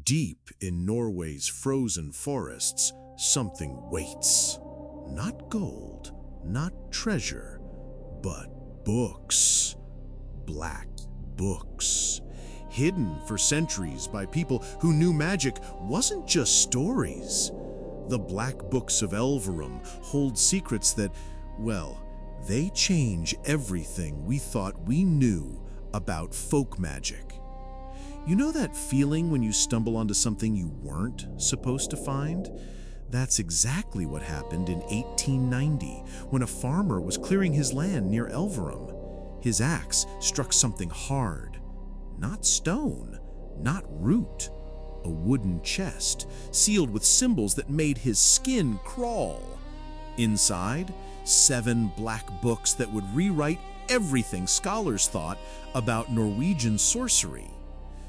Deep in Norway's frozen forests, something waits. Not gold, not treasure, but books. Black books. Hidden for centuries by people who knew magic wasn't just stories. The Black Books of Elverum hold secrets that, well, they change everything we thought we knew about folk magic. You know that feeling when you stumble onto something you weren't supposed to find? That's exactly what happened in 1890 when a farmer was clearing his land near Elverum. His axe struck something hard. Not stone, not root. A wooden chest sealed with symbols that made his skin crawl. Inside, 7 black books that would rewrite everything scholars thought about Norwegian sorcery.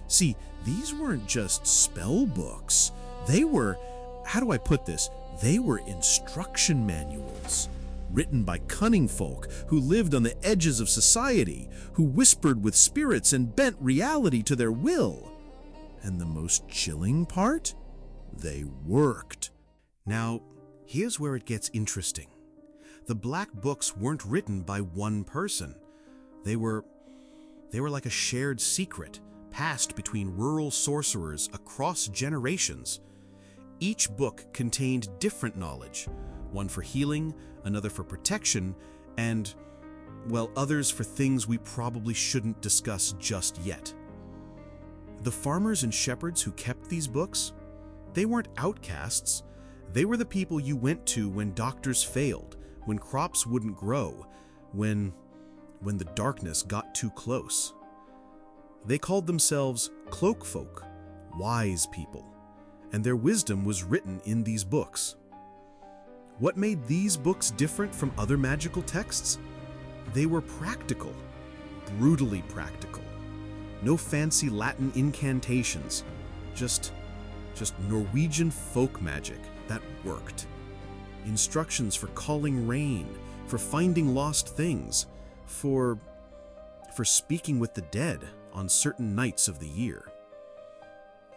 See, these weren't just spell books. They were, how do I put this? They were instruction manuals, written by cunning folk who lived on the edges of society, who whispered with spirits and bent reality to their will. And the most chilling part? They worked. Now, here's where it gets interesting. The Black Books weren't written by one person. They were like a shared secret, passed between rural sorcerers across generations. Each book contained different knowledge, one for healing, another for protection, and, well, others for things we probably shouldn't discuss just yet. The farmers and shepherds who kept these books, they weren't outcasts. They were the people you went to when doctors failed, when crops wouldn't grow, when the darkness got too close. They called themselves cloak folk, wise people, and their wisdom was written in these books. What made these books different from other magical texts? They were practical, brutally practical. No fancy Latin incantations, just Norwegian folk magic that worked. Instructions for calling rain, for finding lost things, for speaking with the dead on certain nights of the year.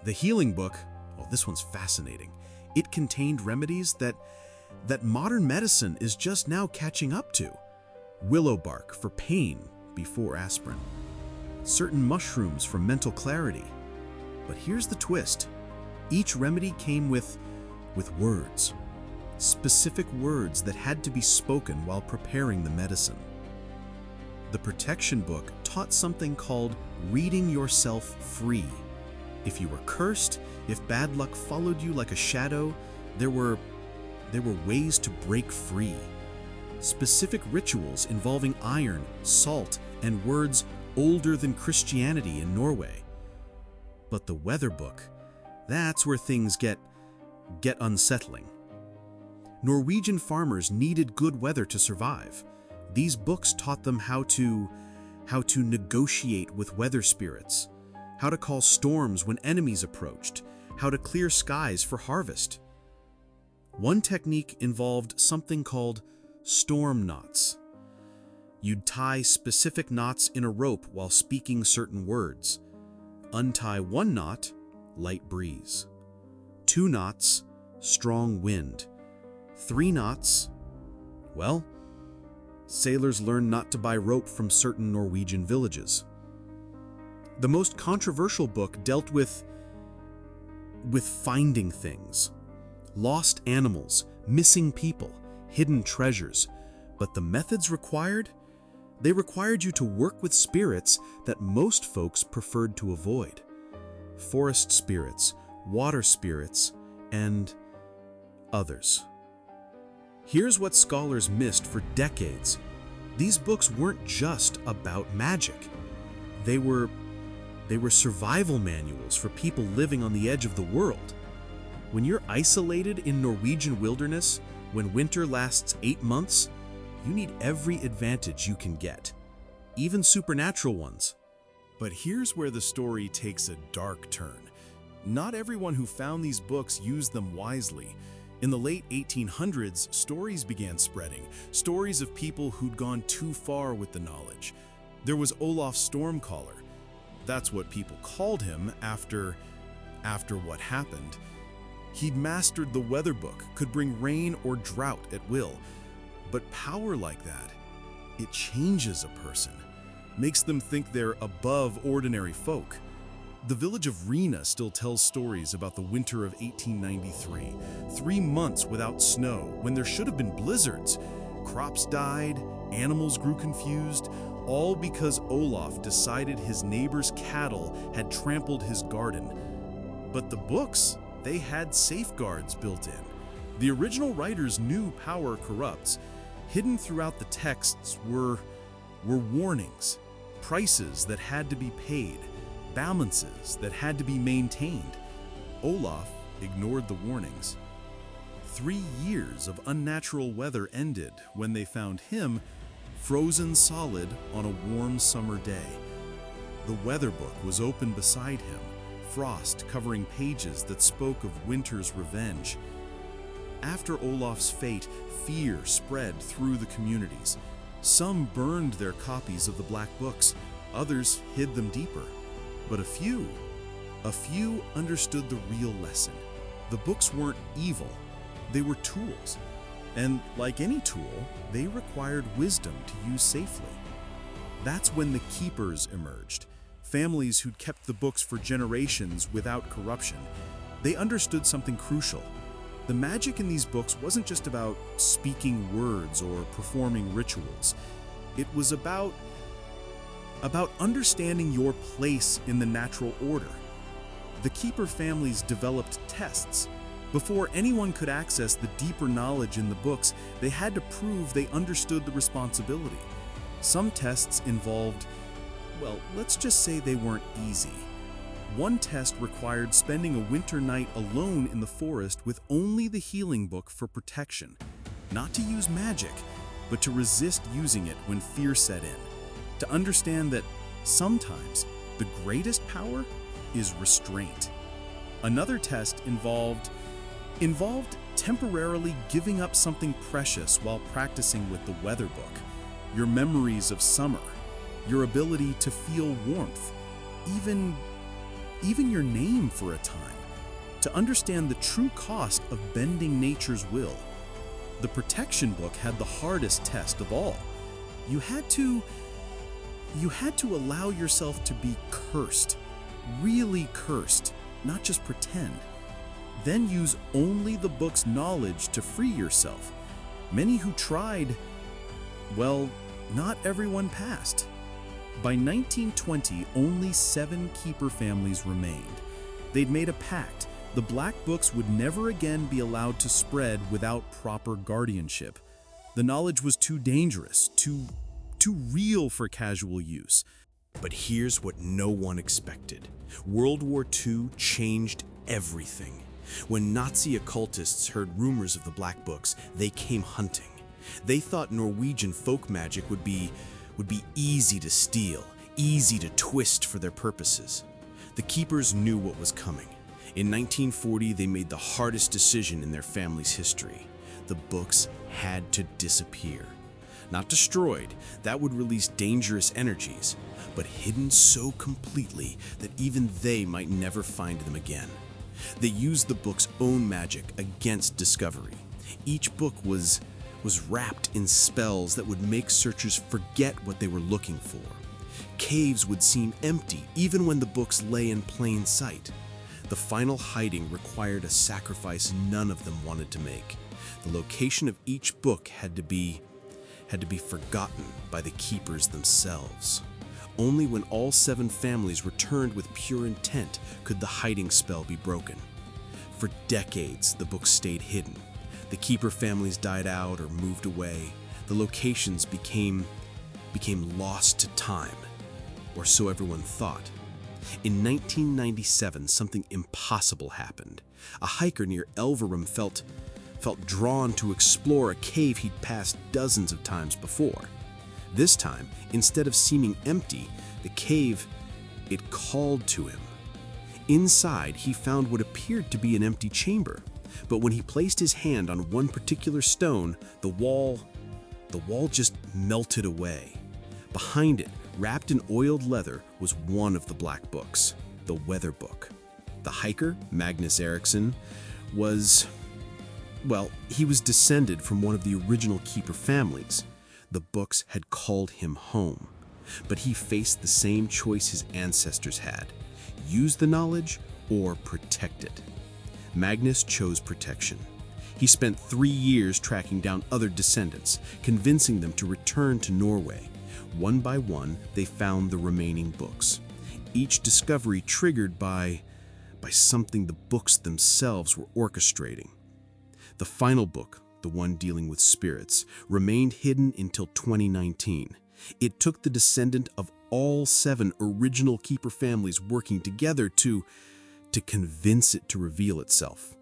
The healing book, oh, this one's fascinating. It contained remedies that modern medicine is just now catching up to. Willow bark for pain before aspirin. Certain mushrooms for mental clarity. But here's the twist. Each remedy came with words. Specific words that had to be spoken while preparing the medicine. The protection book taught something called reading yourself free. If you were cursed, if bad luck followed you like a shadow, there were ways to break free. Specific rituals involving iron, salt, and words older than Christianity in Norway. But the weather book, that's where things get unsettling. Norwegian farmers needed good weather to survive. These books taught them how to negotiate with weather spirits, how to call storms when enemies approached, how to clear skies for harvest. One technique involved something called storm knots. You'd tie specific knots in a rope while speaking certain words. Untie 1 knot, light breeze. 2 knots, strong wind. 3 knots, well, sailors learned not to buy rope from certain Norwegian villages. The most controversial book dealt with finding things. Lost animals, missing people, hidden treasures. But the methods required? They required you to work with spirits that most folks preferred to avoid. Forest spirits, water spirits, and others. Here's what scholars missed for decades. These books weren't just about magic. They were survival manuals for people living on the edge of the world. When you're isolated in Norwegian wilderness, when winter lasts 8 months, you need every advantage you can get, even supernatural ones. But here's where the story takes a dark turn. Not everyone who found these books used them wisely. In the late 1800s, stories began spreading, stories of people who'd gone too far with the knowledge. There was Olaf Stormcaller. That's what people called him after After what happened, he'd mastered the weather book, could bring rain or drought at will. But power like that, it changes a person, makes them think they're above ordinary folk. The village of Rena still tells stories about the winter of 1893, 3 months without snow when there should have been blizzards. Crops died, animals grew confused, all because Olaf decided his neighbor's cattle had trampled his garden. But the books, they had safeguards built in. The original writers knew power corrupts. Hidden throughout the texts were warnings, prices that had to be paid, balances that had to be maintained. Olaf ignored the warnings. 3 years of unnatural weather ended when they found him frozen solid on a warm summer day. The weather book was open beside him, frost covering pages that spoke of winter's revenge. After Olaf's fate, fear spread through the communities. Some burned their copies of the black books, others hid them deeper. But a few understood the real lesson. The books weren't evil, they were tools. And like any tool, they required wisdom to use safely. That's when the keepers emerged, families who'd kept the books for generations without corruption. They understood something crucial. The magic in these books wasn't just about speaking words or performing rituals. It was about understanding your place in the natural order. The keeper families developed tests. Before anyone could access the deeper knowledge in the books, they had to prove they understood the responsibility. Some tests involved, well, let's just say they weren't easy. One test required spending a winter night alone in the forest with only the healing book for protection. Not to use magic, but to resist using it when fear set in. To understand that sometimes the greatest power is restraint. Another test involved temporarily giving up something precious while practicing with the weather book. Your memories of summer, your ability to feel warmth, even your name for a time, to understand the true cost of bending nature's will. The protection book had the hardest test of all. You had to allow yourself to be cursed, really cursed, not just pretend. Then use only the book's knowledge to free yourself. Many who tried, well, not everyone passed. By 1920, only 7 keeper families remained. They'd made a pact. The black books would never again be allowed to spread without proper guardianship. The knowledge was too dangerous, too real for casual use. But here's what no one expected. World War II changed everything. When Nazi occultists heard rumors of the black books, they came hunting. They thought Norwegian folk magic would be easy to steal, easy to twist for their purposes. The keepers knew what was coming. In 1940, they made the hardest decision in their family's history. The books had to disappear. Not destroyed, that would release dangerous energies, but hidden so completely that even they might never find them again. They used the book's own magic against discovery. Each book was wrapped in spells that would make searchers forget what they were looking for. Caves would seem empty even when the books lay in plain sight. The final hiding required a sacrifice none of them wanted to make. The location of each book had to be forgotten by the keepers themselves. Only when all 7 families returned with pure intent could the hiding spell be broken. For decades, the books stayed hidden. The keeper families died out or moved away. The locations became lost to time, or so everyone thought. In 1997, something impossible happened. A hiker near Elverum felt drawn to explore a cave he'd passed dozens of times before. This time, instead of seeming empty, the cave, it called to him. Inside, he found what appeared to be an empty chamber, but when he placed his hand on one particular stone, the wall just melted away. Behind it, wrapped in oiled leather, was one of the black books, the weather book. The hiker, Magnus Eriksson, he was descended from one of the original keeper families. The books had called him home, but he faced the same choice his ancestors had: use the knowledge or protect it. Magnus chose protection. He spent 3 years tracking down other descendants, convincing them to return to Norway. One by one, they found the remaining books. Each discovery triggered by something the books themselves were orchestrating. The final book, the one dealing with spirits, remained hidden until 2019. It took the descendant of all 7 original keeper families working together to convince it to reveal itself.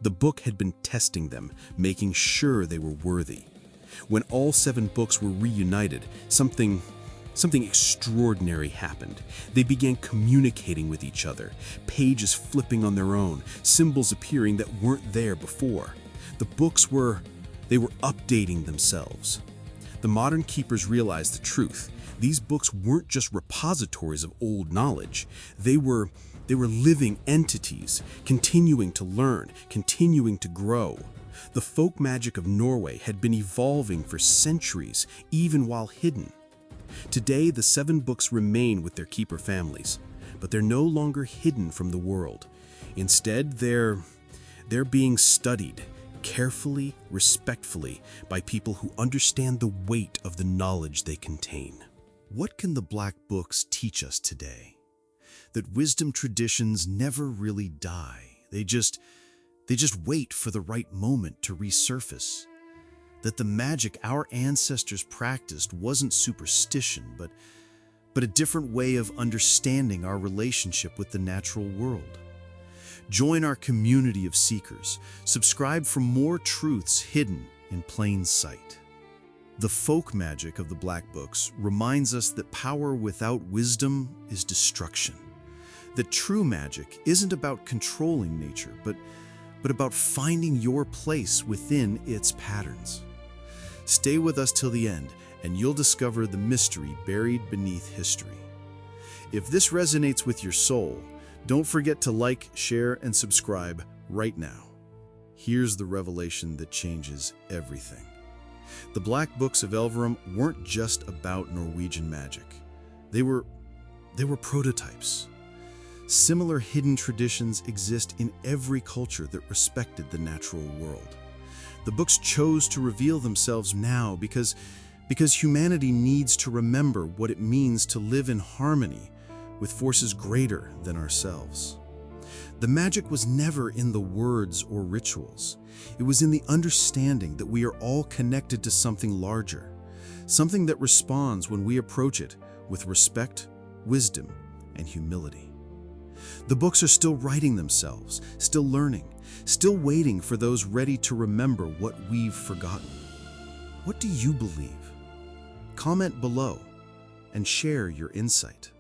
The book had been testing them, making sure they were worthy. When all 7 books were reunited, something extraordinary happened. They began communicating with each other, pages flipping on their own, symbols appearing that weren't there before. The books were updating themselves. The modern keepers realized the truth. These books weren't just repositories of old knowledge. They were living entities, continuing to learn, continuing to grow. The folk magic of Norway had been evolving for centuries, even while hidden. Today, the 7 books remain with their keeper families, but they're no longer hidden from the world. Instead, they're being studied carefully, respectfully, by people who understand the weight of the knowledge they contain. What can the Black Books teach us today? That wisdom traditions never really die. They just wait for the right moment to resurface. That the magic our ancestors practiced wasn't superstition, but a different way of understanding our relationship with the natural world. Join our community of seekers. Subscribe for more truths hidden in plain sight. The folk magic of the Black Books reminds us that power without wisdom is destruction. That true magic isn't about controlling nature, but about finding your place within its patterns. Stay with us till the end, and you'll discover the mystery buried beneath history. If this resonates with your soul, don't forget to like, share, and subscribe right now. Here's the revelation that changes everything. The Black Books of Elverum weren't just about Norwegian magic. They were prototypes. Similar hidden traditions exist in every culture that respected the natural world. The books chose to reveal themselves now because humanity needs to remember what it means to live in harmony with forces greater than ourselves. The magic was never in the words or rituals. It was in the understanding that we are all connected to something larger, something that responds when we approach it with respect, wisdom, and humility. The books are still writing themselves, still learning, still waiting for those ready to remember what we've forgotten. What do you believe? Comment below and share your insight.